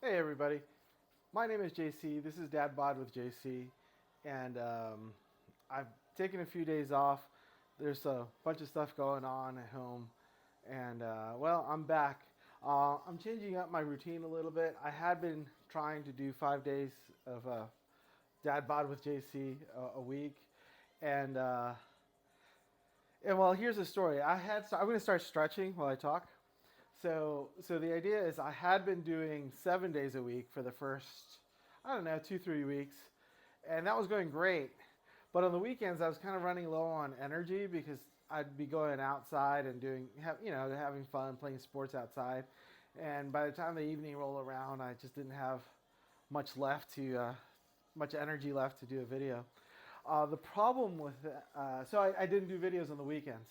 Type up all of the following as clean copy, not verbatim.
Hey everybody, my name is JC. This is Dad Bod with JC, and I've taken a few days off. There's a bunch of stuff going on at home, and well, I'm back. I'm changing up my routine a little bit. I had been trying to do 5 days of Dad Bod with JC a week, and well, here's the story. I'm going to start stretching while I talk. So the idea is I had been doing 7 days a week for the first, I don't know, 2, 3 weeks, and that was going great. But on the weekends, I was kind of running low on energy because I'd be going outside and having fun, playing sports outside. And by the time the evening rolled around, I just didn't have much energy left to do a video. The problem with so I didn't do videos on the weekends.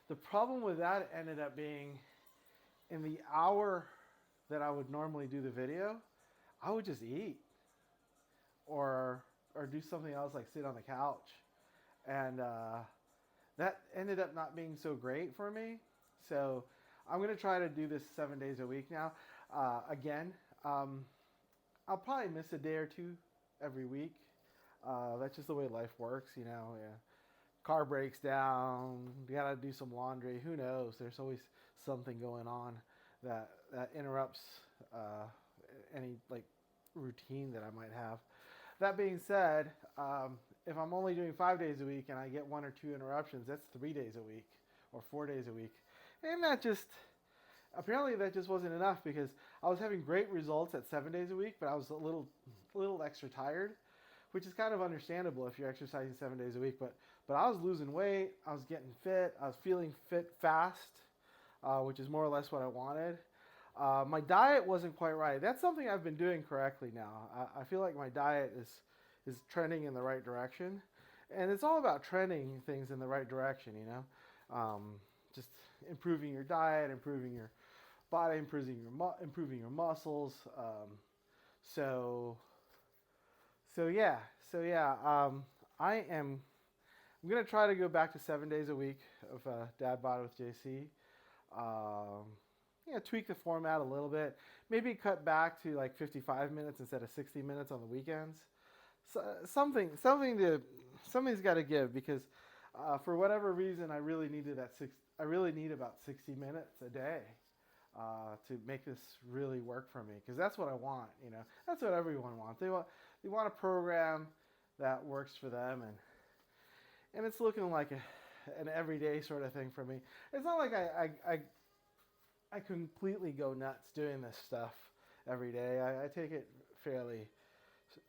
The problem with that ended up being in the hour that I would normally do the video, I would just eat or do something else like sit on the couch, and that ended up not being so great for me. So I'm gonna try to do this 7 days a week now. Again, I'll probably miss a day or two every week. That's just the way life works, you know. Yeah. Car breaks down, you gotta do some laundry. Who knows? There's always something going on that interrupts any like routine that I might have. That being said, if I'm only doing 5 days a week and I get 1 or 2 interruptions, that's 3 days a week or 4 days a week, and apparently that just wasn't enough because I was having great results at 7 days a week, but I was a little extra tired, which is kind of understandable if you're exercising 7 days a week. But I was losing weight, I was getting fit, I was feeling fit fast, which is more or less what I wanted. My diet wasn't quite right. That's something I've been doing correctly now. I feel like my diet is trending in the right direction, and it's all about trending things in the right direction. Just improving your diet, improving your body, improving your muscles. So so yeah. I am. I'm gonna try to go back to 7 days a week of Dad Bod with JC. Um, Tweak the format a little bit. Maybe cut back to like 55 minutes instead of 60 minutes on the weekends. So, something's got to give because for whatever reason, I really need about 60 minutes a day to make this really work for me because that's what I want. That's what everyone wants. They want a program that works for them, and it's looking like an everyday sort of thing for me. It's not like I completely go nuts doing this stuff every day. I take it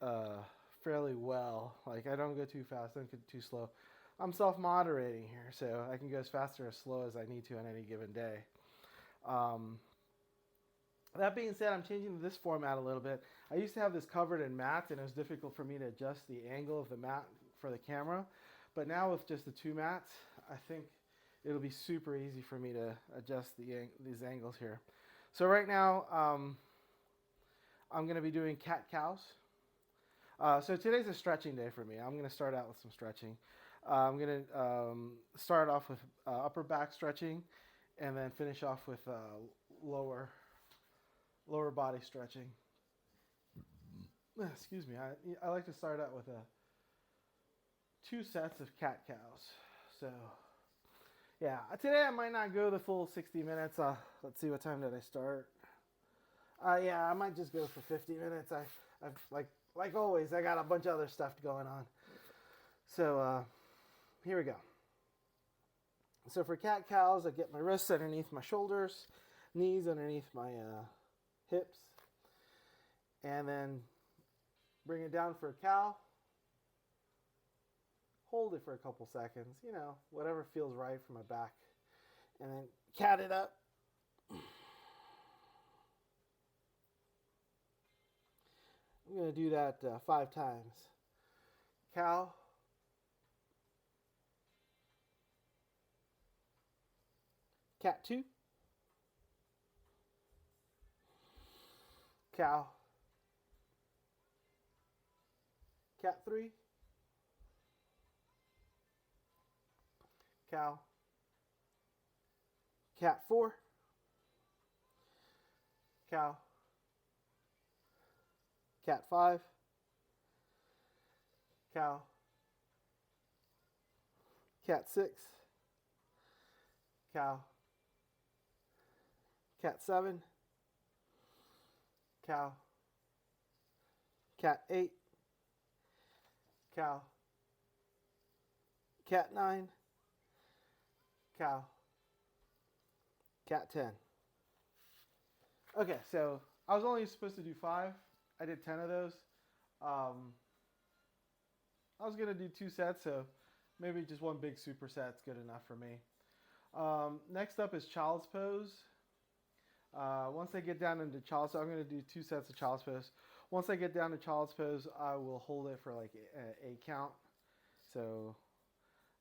uh, fairly well. Like I don't go too fast, don't go too slow. I'm self-moderating here, so I can go as fast or as slow as I need to on any given day. Um, that being said, I'm changing this format a little bit. I used to have this covered in mats, and it was difficult for me to adjust the angle of the mat for the camera. But now with just the two mats, I think it'll be super easy for me to adjust these angles here. So right now, I'm going to be doing cat-cows. So today's a stretching day for me. I'm going to start out with some stretching. I'm going to start off with upper back stretching, and then finish off with lower body stretching. Excuse me. I like to start out with 2 sets of cat-cows. So yeah, today I might not go the full 60 minutes. Let's see, what time did I start? Yeah, I might just go for 50 minutes. I've like always, I got a bunch of other stuff going on. So here we go. So for cat cows, I get my wrists underneath my shoulders, knees underneath my hips, and then bring it down for a cow. Hold it for a couple seconds, whatever feels right for my back, and then cat it up. I'm going to do that 5 times. Cow. Cat 2. Cow. Cat 3. Cow. Cat 4. Cow. cat 5, cow, cat 6, cow, cat 7, cow, cat 8, cow, cat 9, cow, cat 10. Okay, so I was only supposed to do 5. I did 10 of those. I was going to do 2 sets, so maybe just one big superset's good enough for me. Next up is child's pose. Once I get down into child's pose, I'm going to do 2 sets of child's pose. Once I get down to child's pose, I will hold it for like a count. So,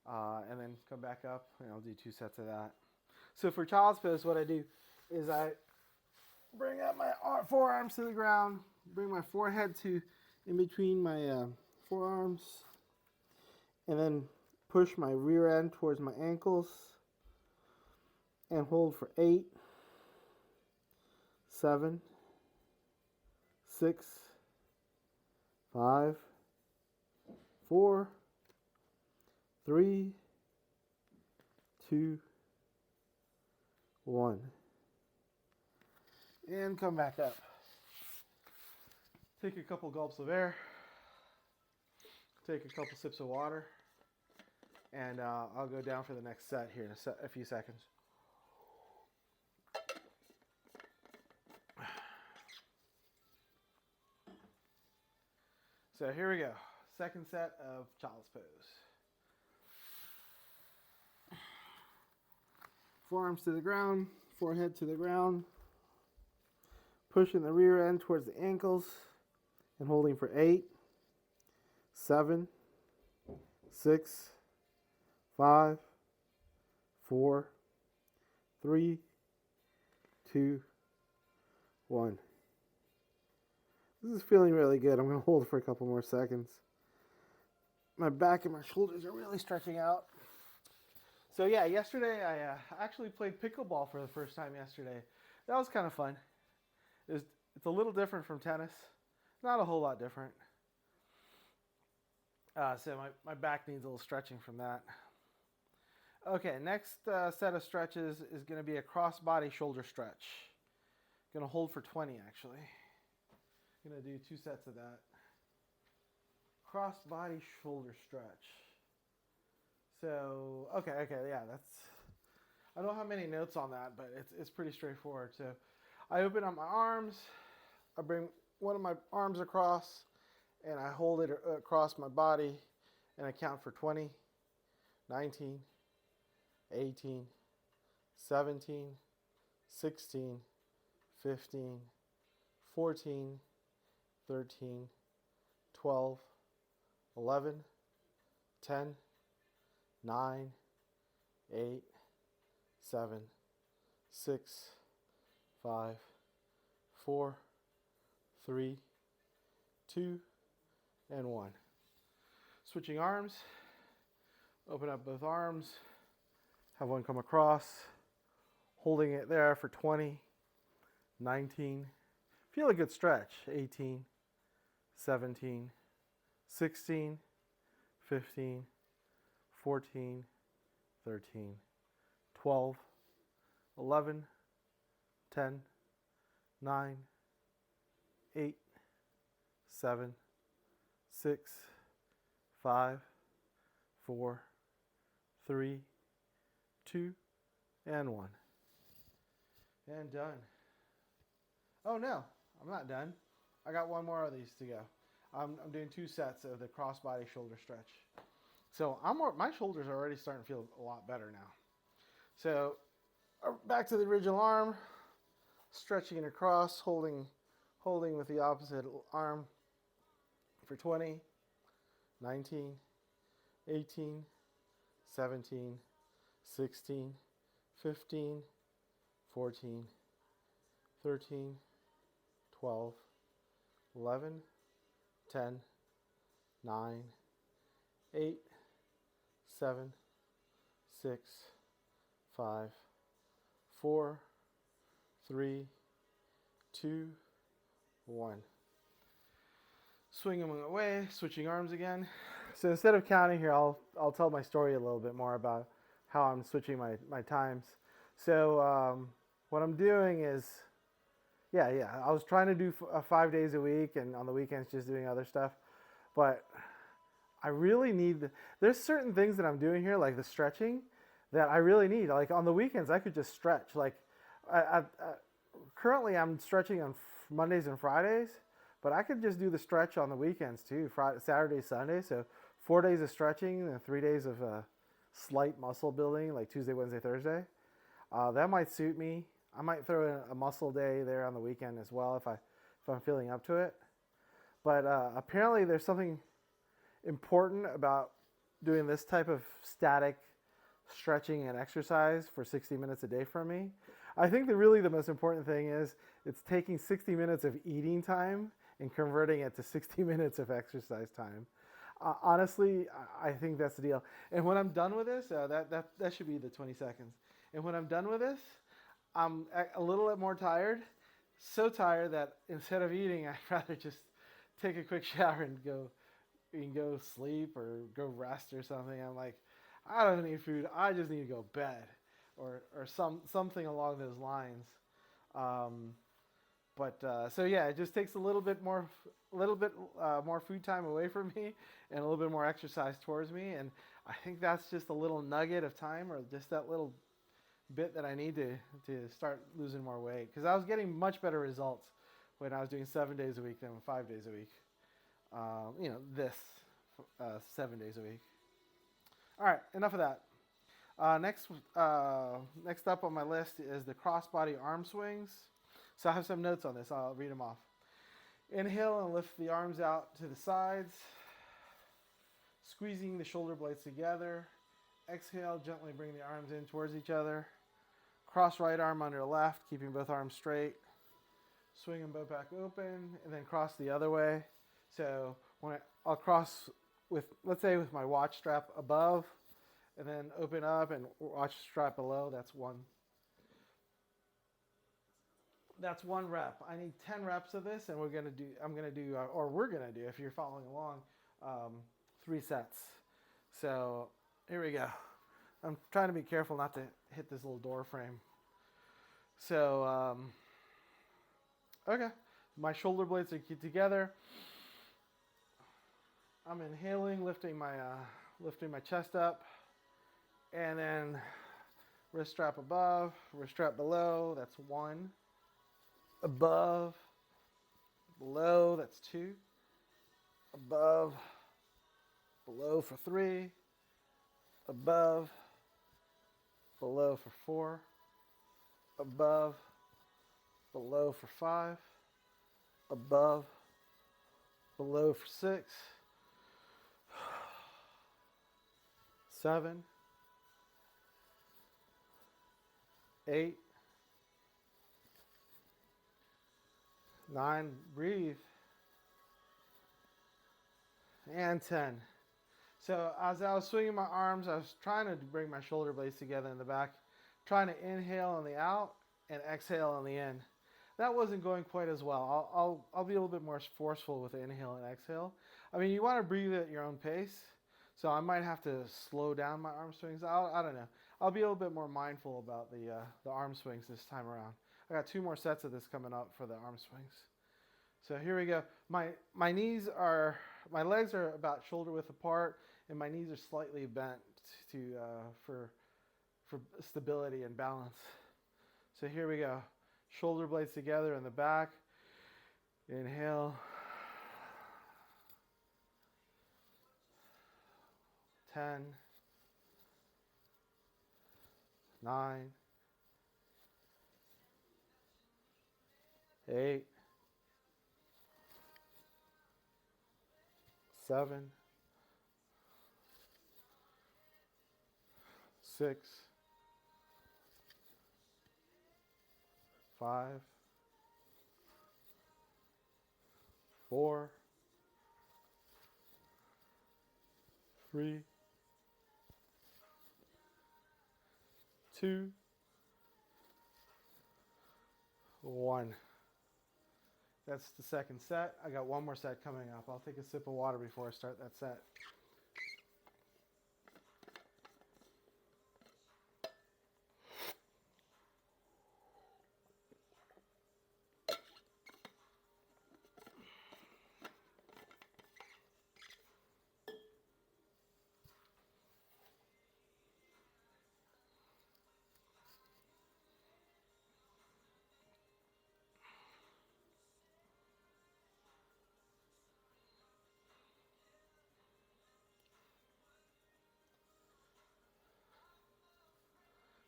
and then come back up, and I'll do 2 sets of that. So for child's pose, what I do is I bring up my forearms to the ground, bring my forehead to in between my forearms, and then push my rear end towards my ankles, and hold for 8, 7, 6, 5, 4, 3, 2, 1. And come back up. Take a couple gulps of air. Take a couple sips of water. And I'll go down for the next set here in a few seconds. So here we go. Second set of child's pose. Forearms to the ground, forehead to the ground. Pushing the rear end towards the ankles and holding for 8, 7, 6, 5, 4, 3, 2, 1. This is feeling really good. I'm going to hold it for a couple more seconds. My back and my shoulders are really stretching out. So yeah, yesterday I actually played pickleball for the first time yesterday. That was kind of fun. It's a little different from tennis. Not a whole lot different. So my back needs a little stretching from that. Okay, next set of stretches is going to be a cross-body shoulder stretch. Going to hold for 20 actually. Going to do 2 sets of that. Cross-body shoulder stretch. So, okay, yeah, I don't have many notes on that, but it's pretty straightforward. So I open up my arms, I bring one of my arms across, and I hold it across my body, and I count for 20, 19, 18, 17, 16, 15, 14, 13, 12, 11, 10, 9, 8, 7, 6, 5, 4, 3, 2, and 1. Switching arms. Open up both arms. Have one come across. Holding it there for 20, 19. Feel a good stretch. 18, 17, 16, 15, 14, 13, 12, 11, 10, 9, 8, 7, 6, 5, 4, 3, 2, and 1. And done. Oh no, I'm not done. I got one more of these to go. I'm doing 2 sets of the cross-body shoulder stretch. So my shoulders are already starting to feel a lot better now. So back to the original arm, stretching it across, holding with the opposite arm for 20, 19, 18, 17, 16, 15, 14, 13, 12, 11, 10, 9, 8, 7, 6, 5, 4, 3, 2, 1. swing them away, switching arms again. So instead of counting here, I'll tell my story a little bit more about how I'm switching my times. So what I'm doing is, I was trying to do 5 days a week, and on the weekends just doing other stuff. But I really need, there's certain things that I'm doing here, like the stretching, that I really need. Like on the weekends, I could just stretch. Like currently I'm stretching on Mondays and Fridays, but I could just do the stretch on the weekends too, Friday, Saturday, Sunday. So 4 days of stretching and 3 days of slight muscle building, like Tuesday, Wednesday, Thursday. That might suit me. I might throw in a muscle day there on the weekend as well if I'm feeling up to it. But apparently there's something important about doing this type of static stretching and exercise for 60 minutes a day for me. I think that really the most important thing is it's taking 60 minutes of eating time and converting it to 60 minutes of exercise time. Honestly, I think that's the deal. And when I'm done with this, that should be the 20 seconds. And when I'm done with this, I'm a little bit more tired. So tired that instead of eating, I'd rather just take a quick shower and go sleep or go rest or something. I'm like, I don't need food. I just need to go to bed or something along those lines. So yeah, it just takes a little bit more food time away from me and a little bit more exercise towards me. And I think that's just a little nugget of time, or just that little bit that I need to start losing more weight, because I was getting much better results when I was doing 7 days a week than 5 days a week. This 7 days a week. All right, enough of that. Next up on my list is the crossbody arm swings. So I have some notes on this. I'll read them off. Inhale and lift the arms out to the sides, squeezing the shoulder blades together. Exhale, gently bring the arms in towards each other. Cross right arm under left, keeping both arms straight. Swing them both back open, and then cross the other way. So I'll cross let's say with my watch strap above, and then open up and watch strap below. That's one rep. I need 10 reps of this, and we're gonna do, if you're following along, 3 sets. So here we go. I'm trying to be careful not to hit this little door frame. So, okay. My shoulder blades are together. I'm inhaling, lifting my chest up, and then wrist strap above, wrist strap below. That's 1. Above, below. That's 2. Above, below for 3. Above, below for 4. Above, below for 5. Above, below for 6. 7, 8, 9, breathe, and 10. So as I was swinging my arms, I was trying to bring my shoulder blades together in the back, trying to inhale on the out and exhale on the in. That wasn't going quite as well. I'll be a little bit more forceful with the inhale and exhale. I mean, you want to breathe at your own pace, so I might have to slow down my arm swings. I don't know. I'll be a little bit more mindful about the arm swings this time around. I got 2 more sets of this coming up for the arm swings. So here we go. My legs are about shoulder width apart, and my knees are slightly bent for stability and balance. So here we go. Shoulder blades together in the back. Inhale. 10, 9, 8, 7, 6, 5, 4, 3, 2, 1. That's the second set. I got one more set coming up. I'll take a sip of water before I start that set.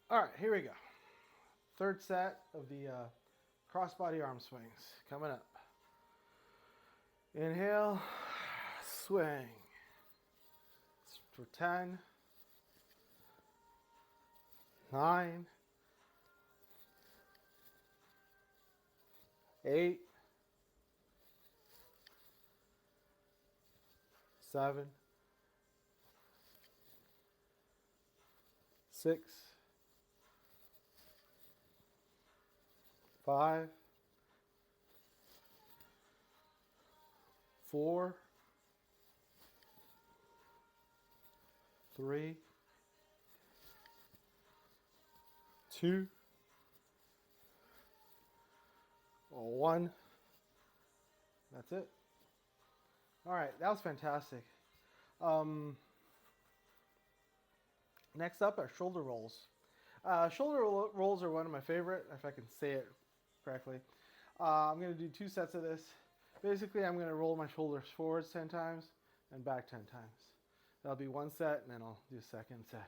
All right, here we go. Third set of the crossbody arm swings coming up. Inhale, swing. For 10, 9, 8, 7, 6, 5, 4, 3, 2, 1. That's it. All right, that was fantastic. Next up are shoulder rolls. Shoulder rolls are one of my favorite, if I can say it correctly. I'm going to do 2 sets of this. Basically, I'm going to roll my shoulders forwards 10 times and back 10 times. That'll be 1 set, and then I'll do a second set.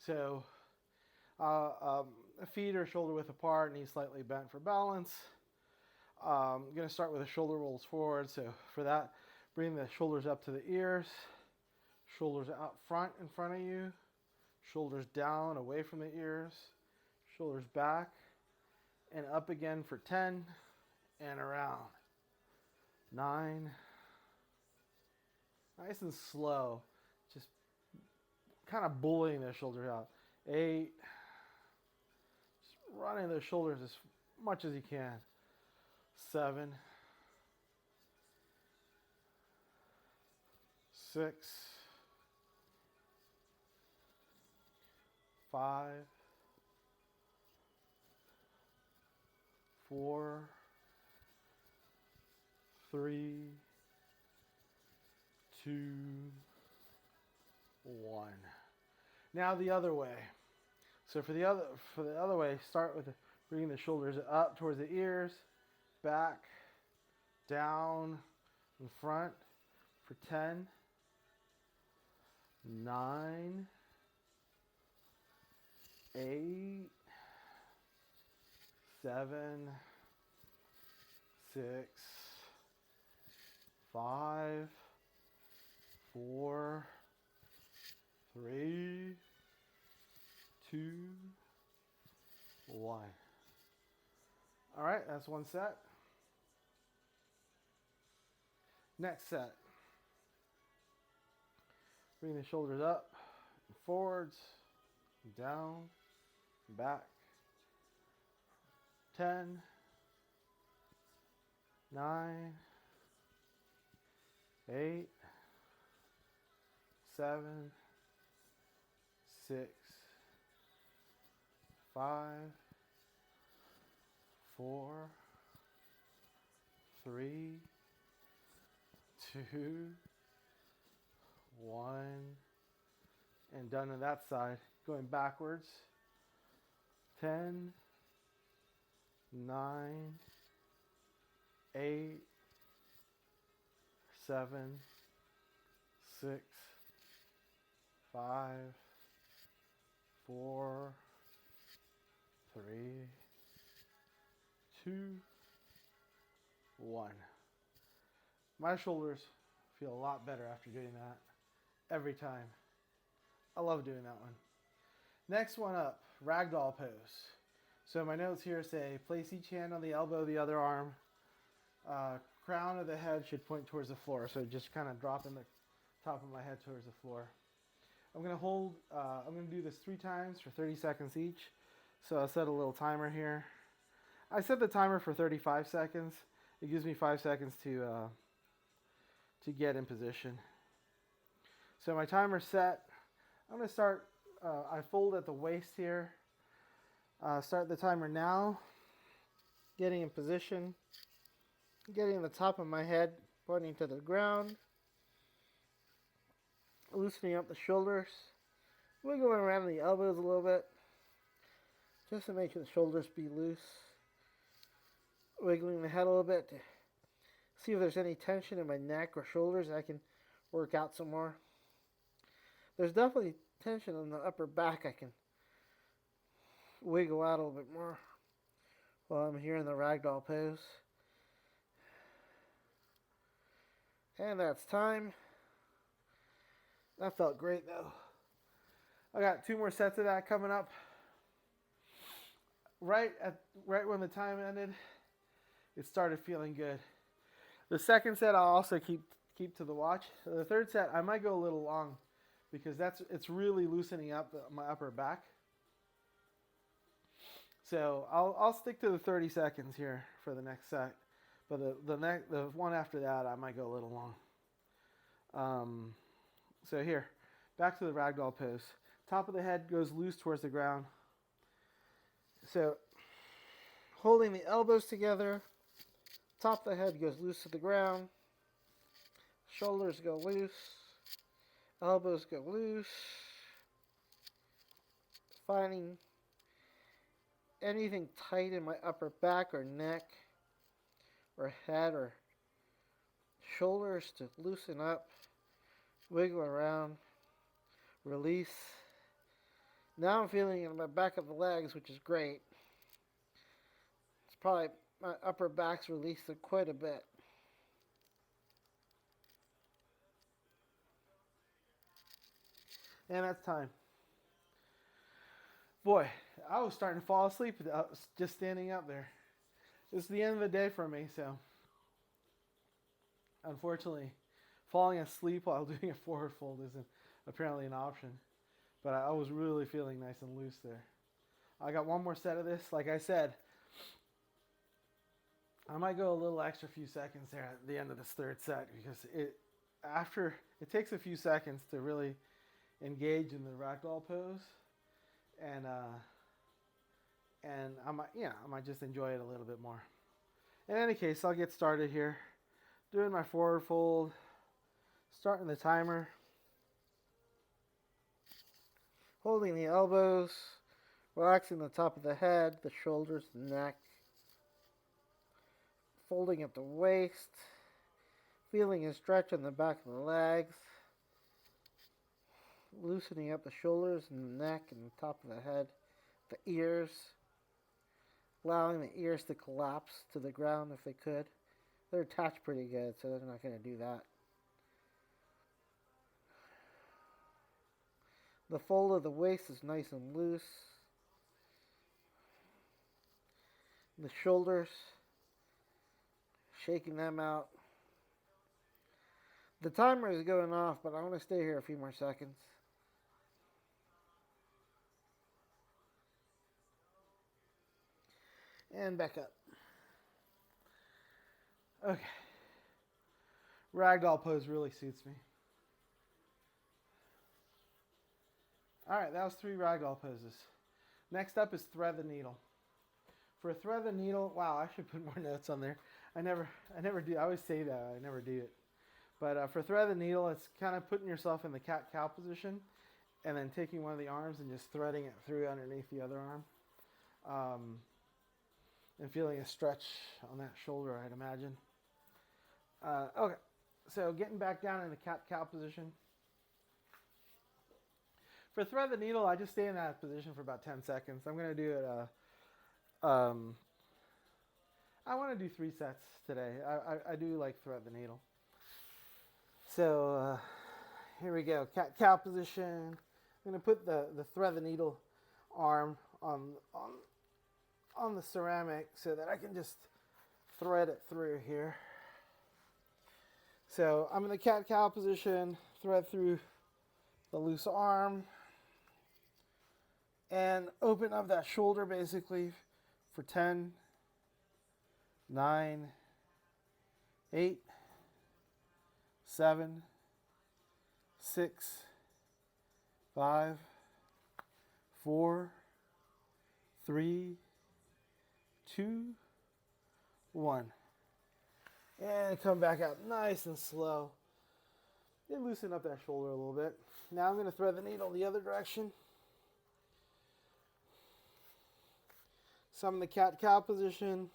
So, feet are shoulder width apart, knees slightly bent for balance. I'm going to start with the shoulder rolls forward. So for that, bring the shoulders up to the ears, shoulders out front in front of you, shoulders down away from the ears, shoulders back, and up again for 10, and around. 9. Nice and slow. Just kind of bullying the shoulders out. 8. Just running the shoulders as much as you can. 7. 6. 5. 4. 3. 2. 1. Now the other way. So for the other way, start with bringing the shoulders up towards the ears, back, down, in front for 10, 9, 8, 7, 6, 5, 4, 3, 2, 1. All right, that's 1 set. Next set. Bring the shoulders up, and forwards, and down, and back. 10, 9, 8, 7, 6, 5, 4, 3, 2, 1, and done on that side. Going backwards. 10, 9, 8, 7, 6, 5, 4, 3, 2, 1. My shoulders feel a lot better after doing that every time. I love doing that one. Next one up, ragdoll pose. So my notes here say place each hand on the elbow of the other arm. Crown of the head should point towards the floor. So just kind of dropping the top of my head towards the floor. I'm going to do this 3 times for 30 seconds each. So I'll set a little timer here. I set the timer for 35 seconds. It gives me 5 seconds to get in position. So my timer's set. I'm going to start, I fold at the waist here. Start the timer now. Getting in position. Getting the top of my head pointing to the ground. Loosening up the shoulders. Wiggling around the elbows a little bit. Just to make the shoulders be loose. Wiggling the head a little bit to see if there's any tension in my neck or shoulders. I can work out some more. There's definitely tension in the upper back. I can wiggle out a little bit more while I'm here in the ragdoll pose. And that's time. That felt great though. I got 2 more sets of that coming up. Right when the time ended, it started feeling good. The second set I'll also keep to the watch. The third set I might go a little long because it's really loosening up my upper back. So I'll stick to the 30 seconds here for the next set. But the one after that I might go a little long. So here, back to the ragdoll pose. Top of the head goes loose towards the ground. So holding the elbows together, top of the head goes loose to the ground. Shoulders go loose. Elbows go loose. Finding anything tight in my upper back or neck or head or shoulders to loosen up. Wiggle around. Release. Now I'm feeling it in my back of the legs, which is great. It's probably my upper back's released quite a bit. And that's time. Boy, I was starting to fall asleep just standing up there. This is the end of the day for me, so unfortunately, falling asleep while doing a forward fold isn't apparently an option. But I was really feeling nice and loose there. I got 1 more set of this. Like I said, I might go a little extra few seconds there at the end of this third set because it takes a few seconds to really engage in the ragdoll pose, and I might just enjoy it a little bit more. In any case, I'll get started here, doing my forward fold, starting the timer, holding the elbows, relaxing the top of the head, the shoulders, the neck, folding at the waist, feeling a stretch in the back of the legs, loosening up the shoulders and the neck and the top of the head, the ears, allowing the ears to collapse to the ground if they could. They're attached pretty good, so they're not going to do that. The fold of the waist is nice and loose. The shoulders, shaking them out. The timer is going off, but I'm going to stay here a few more seconds. And back up. Okay. Ragdoll pose really suits me. Alright, that was 3 ragdoll poses. Next up is thread the needle. For thread the needle, wow, I should put more notes on there. I never do. I always say that. I never do it. But for thread the needle, it's kind of putting yourself in the cat-cow position and then taking one of the arms and just threading it through underneath the other arm. And feeling a stretch on that shoulder, I'd imagine. Okay, so getting back down in the cat-cow position. For thread the needle, I just stay in that position for about 10 seconds. I'm going to do it, I want to do 3 sets today. I do like thread the needle. So here we go, cat-cow position. I'm going to put the thread the needle arm on the ceramic so that I can just thread it through here. So I'm in the cat-cow position, thread through the loose arm, and open up that shoulder basically for 10, 9, 8, 7, 6, 5, 4, 3, 2, 1. And come back out nice and slow. And loosen up that shoulder a little bit. Now I'm going to thread the needle the other direction. So I'm in the cat-cow position.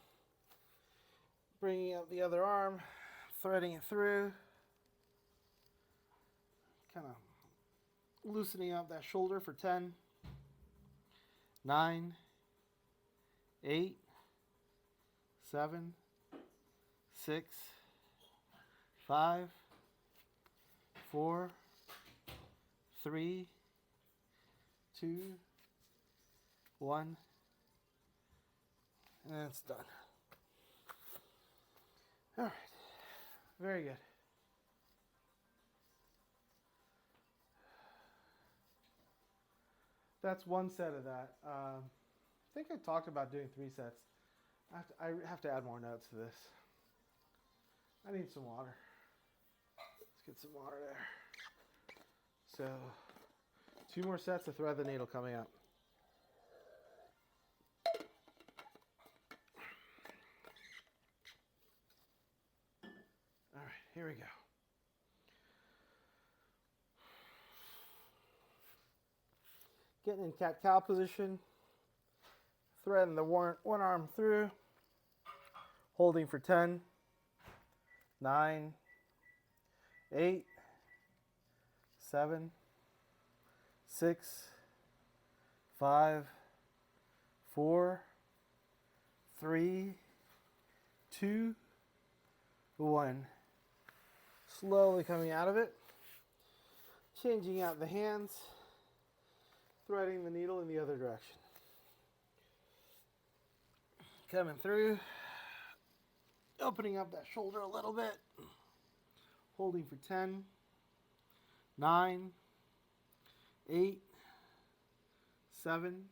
Bringing up the other arm. Threading it through. Kind of loosening up that shoulder for 10, 9, 8, 7, 6, 5, 4, 3, 2, 1, and it's done. All right, very good. That's one set of that. I think I talked about doing 3 sets. I have to add more notes to this. I need some water. Let's get some water there. So, 2 more sets of thread the needle coming up. All right, here we go. Getting in cat-cow position. Threading the one arm through. Holding for 10, 9, 8, 7, 6, 5, 4, 3, 2, 1. Slowly coming out of it. Changing out the hands. Threading the needle in the other direction. Coming through. Opening up that shoulder a little bit. Holding for 10, 9, 8, 7,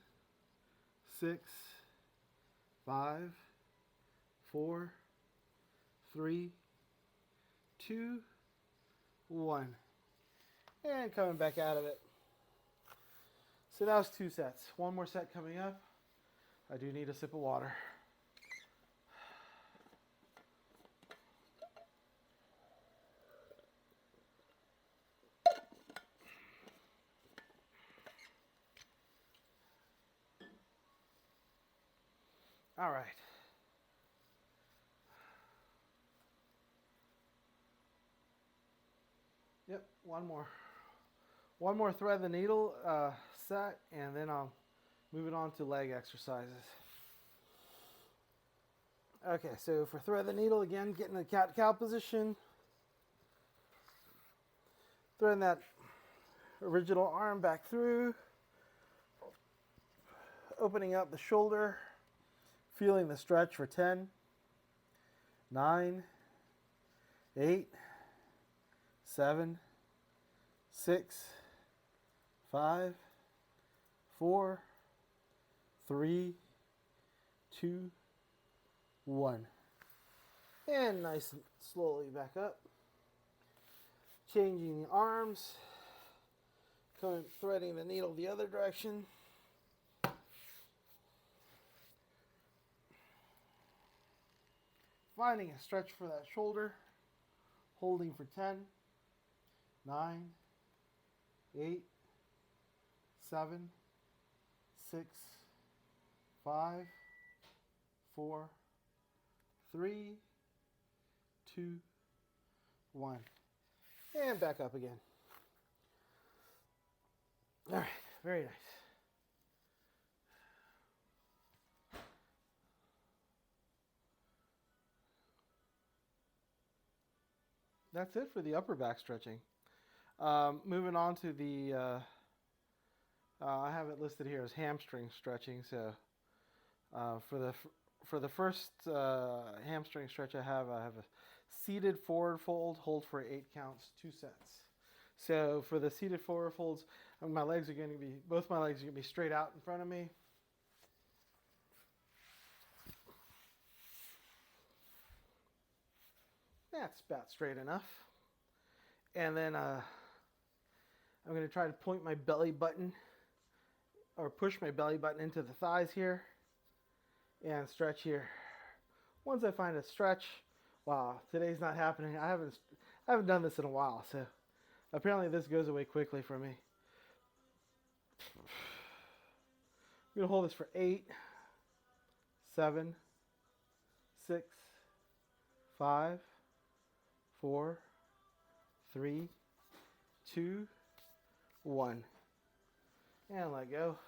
6, 5, 4, 3, 2, 1. And coming back out of it. So that was 2 sets. One more set coming up. I do need a sip of water. All right. Yep, one more. One more thread the needle set, and then I'll move it on to leg exercises. Okay, so for thread the needle, again, getting the cat-cow position. Threading that original arm back through. Opening up the shoulder. Feeling the stretch for 10, 9, 8, 7, 6, 5, 4, 3, 2, 1. And nice and slowly back up. Changing the arms. Threading the needle the other direction. Finding a stretch for that shoulder. Holding for 10, 9, 8, 7, 6, 5, 4, 3, 2, 1. And back up again. All right, very nice. That's it for the upper back stretching. Moving on to the, I have it listed here as hamstring stretching. So for the first hamstring stretch I have a seated forward fold, hold for 8 counts, 2 sets. So for the seated forward folds, my legs are going to be, both my legs are going to be straight out in front of me. That's about straight enough. And then I'm going to try to point my belly button or push my belly button into the thighs here and stretch here. Once I find a stretch, wow, today's not happening. I haven't done this in a while, so apparently this goes away quickly for me. I'm going to hold this for 8, 7, 6, 5, 4, 3, 2, 1. And let go.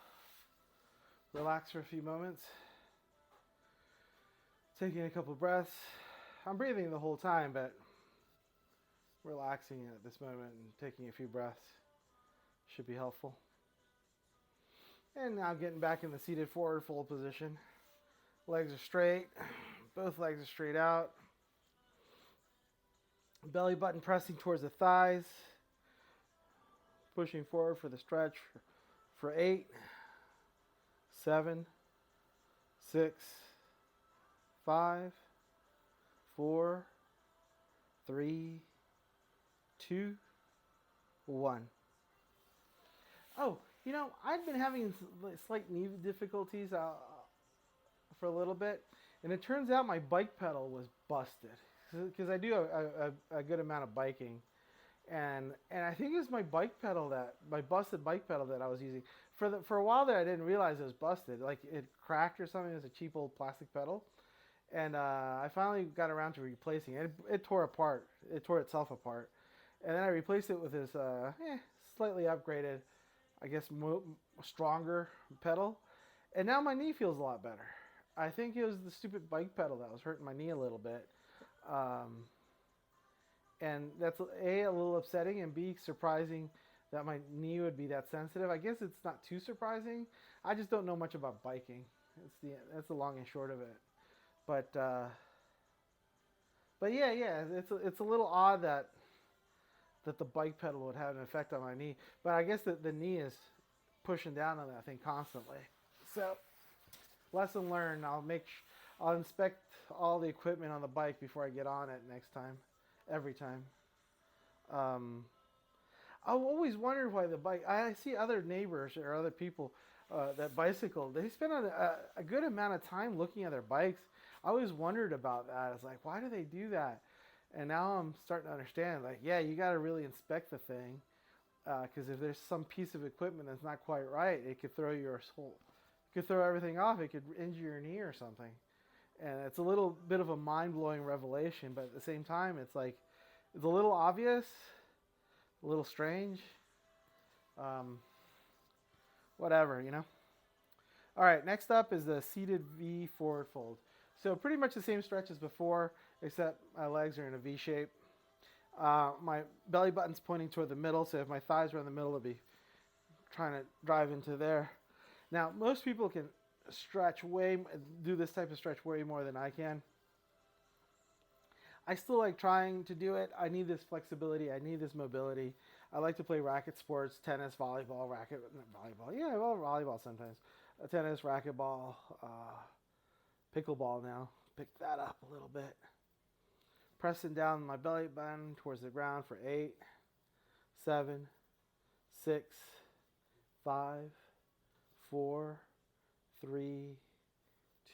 Relax for a few moments. Taking a couple breaths. I'm breathing the whole time, but relaxing at this moment and taking a few breaths should be helpful. And now getting back in the seated forward fold position. Legs are straight. Both legs are straight out. Belly button pressing towards the thighs. Pushing forward for the stretch for 8, 7, 6, 5, 4, 3, 2, 1. Oh, you know, I've been having slight knee difficulties for a little bit, and it turns out my bike pedal was busted because I do a good amount of biking. And I think it was my busted bike pedal that I was using. For a while there, I didn't realize it was busted. Like it cracked or something. It was a cheap old plastic pedal. And I finally got around to replacing it. It tore apart. It tore itself apart. And then I replaced it with this slightly upgraded, I guess, stronger pedal. And now my knee feels a lot better. I think it was the stupid bike pedal that was hurting my knee a little bit. And that's A, a little upsetting, and B, surprising that my knee would be that sensitive. I guess it's not too surprising. I just don't know much about biking. That's the long and short of it. But yeah, it's a little odd that the bike pedal would have an effect on my knee. But I guess that the knee is pushing down on that thing constantly. So, lesson learned. I'll inspect all the equipment on the bike before I get on it next time. Every time. I always wondered why the bike. I see other neighbors or other people that bicycle. They spend a good amount of time looking at their bikes. I always wondered about that. It's like, why do they do that? And now I'm starting to understand. Like, yeah, you got to really inspect the thing because if there's some piece of equipment that's not quite right, it could throw everything off. It could injure your knee or something. And it's a little bit of a mind-blowing revelation, but at the same time, it's like, it's a little obvious, a little strange, whatever, you know? All right, next up is the seated V forward fold. So pretty much the same stretch as before, except my legs are in a V shape. My belly button's pointing toward the middle, so if my thighs were in the middle, it'd be trying to drive into there. Now, most people can do this type of stretch way more than I can. I still like trying to do it. I need this flexibility. I need this mobility. I like to play racket sports, tennis, volleyball, volleyball sometimes. Tennis, racquetball, pickleball now. Pick that up a little bit. Pressing down my belly button towards the ground for 8, 7, 6, 5, 4, 3,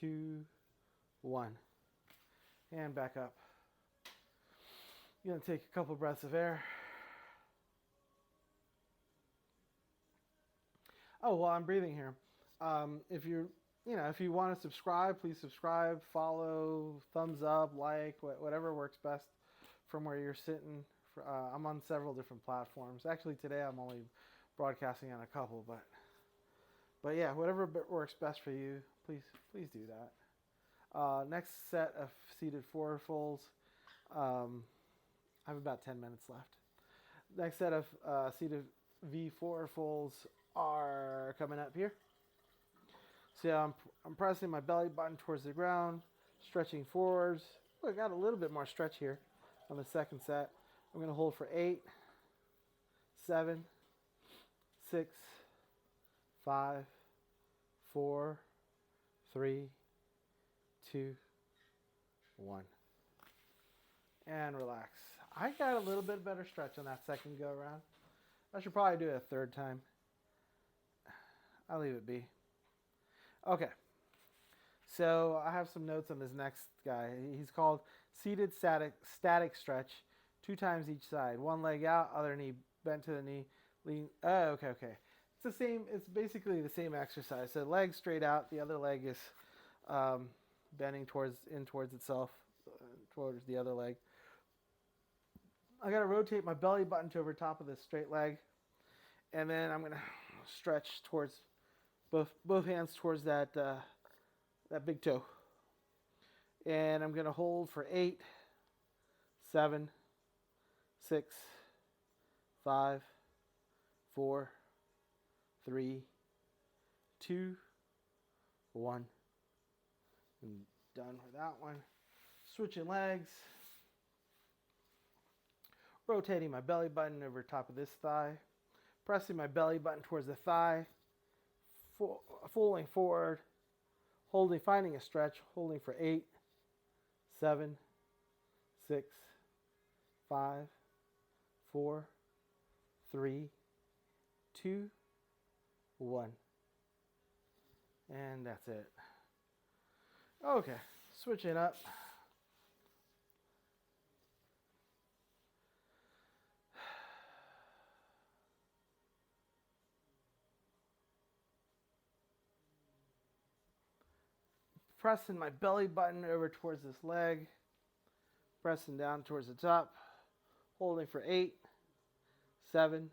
2, 1. And back up. You're going to take a couple breaths of air. Oh, while I'm breathing here, if you want to subscribe, please subscribe, follow, thumbs up, like, whatever works best from where you're sitting. I'm on several different platforms. Actually, today I'm only broadcasting on a couple, but yeah, whatever works best for you, please do that. Next set of seated forward folds. I have about 10 minutes left. Next set of seated V forward folds are coming up here. See how I'm pressing my belly button towards the ground, stretching forwards. Oh, I got a little bit more stretch here on the second set. I'm going to hold for 8, 7, 6, 5, 4, 3, 2, 1. and relax. I got a little bit better stretch on that second go around. I should probably do it a third time. I'll leave it be. Okay. So I have some notes on this next guy. He's called seated static stretch, 2 times each side. One leg out, other knee bent to the knee. Lean. Oh, okay. It's the same. It's basically the same exercise. So leg straight out, the other leg is bending towards itself, towards the other leg. I gotta rotate my belly button to over top of this straight leg, and then I'm gonna stretch towards both hands towards that big toe, and I'm gonna hold for 8, 7, 6, 5, 4, 3, 2, 1. And done with that one. Switching legs. Rotating my belly button over top of this thigh. Pressing my belly button towards the thigh. Falling forward. Holding, finding a stretch. Holding for 8, 7, 6, 5, 4, 3, 2, 1. And that's it. Okay, switching up. Pressing my belly button over towards this leg. Pressing down towards the top. Holding for 8, 7,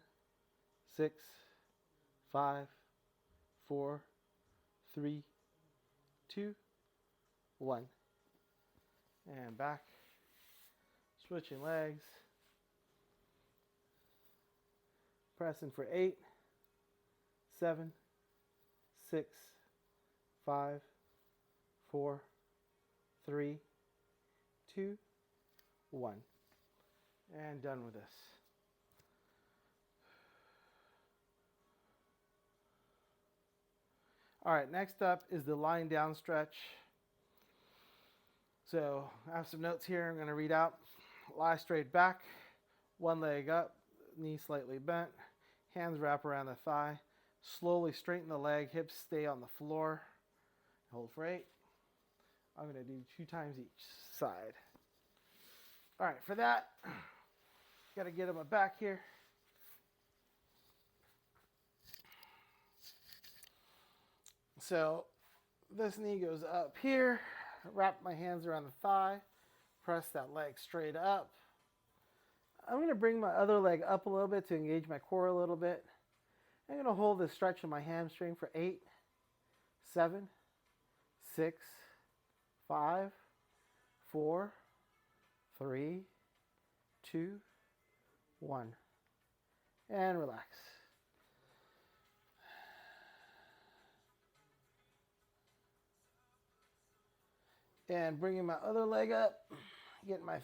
6, 5, 4, 3, 2, 1. And back. Switching legs. Pressing for 8, 7, 6, 5, 4, 3, 2, 1. And done with this. All right, next up is the lying down stretch. So I have some notes here I'm going to read out. Lie straight back, one leg up, knee slightly bent, hands wrap around the thigh. Slowly straighten the leg, hips stay on the floor. Hold for 8. I'm going to do 2 times each side. All right, for that, got to get on my back here. So this knee goes up here. Wrap my hands around the thigh. Press that leg straight up. I'm going to bring my other leg up a little bit to engage my core a little bit. I'm going to hold this stretch in my hamstring for 8, 7, 6, 5, 4, 3, 2, 1. And relax. And bringing my other leg up, getting my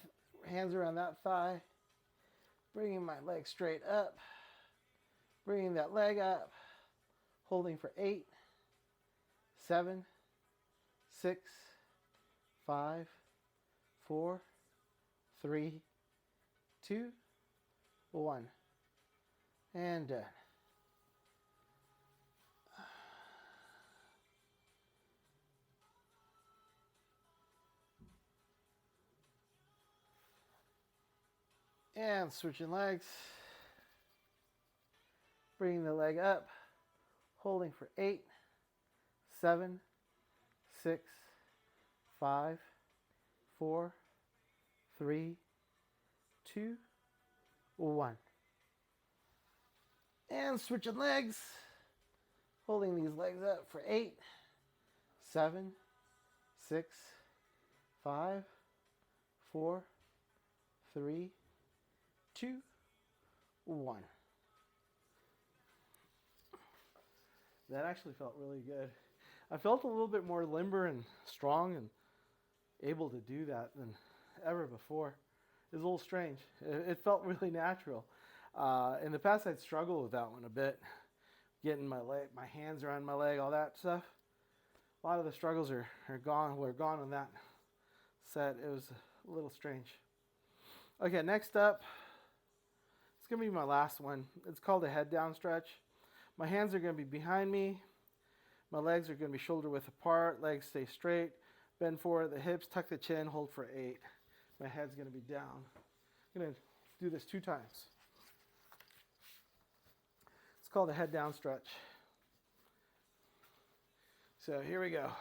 hands around that thigh, bringing my leg straight up, bringing that leg up, holding for 8, 7, 6, 5, 4, 3, 2, 1. And done. And switching legs. Bringing the leg up, holding for 8, 7, 6, 5, 4, 3, 2, 1. And switching legs, holding these legs up for 8, 7, 6, 5, 4, 3, 2, 1. That actually felt really good. I felt a little bit more limber and strong and able to do that than ever before. It was a little strange. It felt really natural. In the past, I'd struggled with that one a bit, getting my hands around my leg, all that stuff. A lot of the struggles are gone. We're gone on that set. It was a little strange. Okay, next up, it's going to be my last one. It's called a head down stretch. My hands are going to be behind me. My legs are going to be shoulder width apart. Legs stay straight. Bend forward at the hips. Tuck the chin. Hold for 8. My head's going to be down. I'm going to do this 2 times. It's called a head down stretch. So here we go.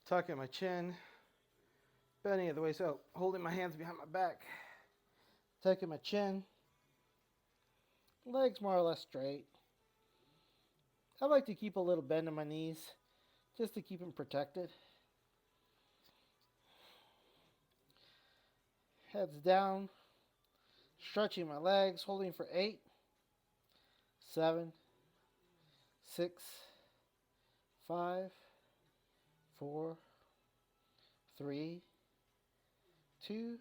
Tucking my chin. Bending at the waist. Oh, holding my hands behind my back. Tucking my chin. Legs more or less straight. I like to keep a little bend in my knees just to keep them protected. Heads down. Stretching my legs. Holding for 8, 7, 6, 5, 4, 3, 2,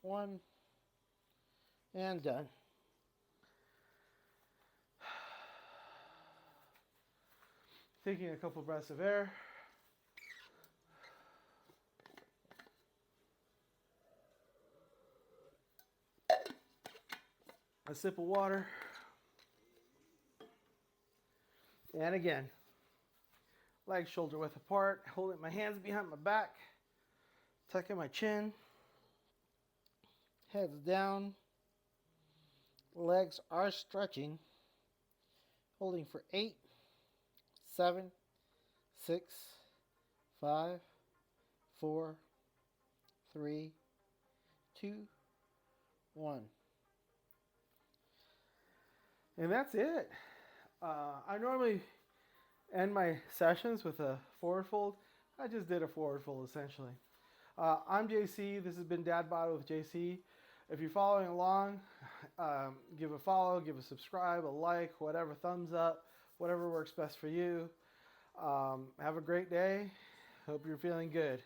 1, and done. Taking a couple breaths of air. A sip of water. And again, legs shoulder width apart, holding my hands behind my back, tucking my chin, heads down, legs are stretching, holding for 8, 7, 6, 5, 4, 3, 2, 1. And that's it. I normally end my sessions with a forward fold. I just did a forward fold essentially. I'm JC. This has been Dad Bod with JC. If you're following along, give a follow, give a subscribe, a like, whatever, thumbs up, whatever works best for you. Have a great day. Hope you're feeling good.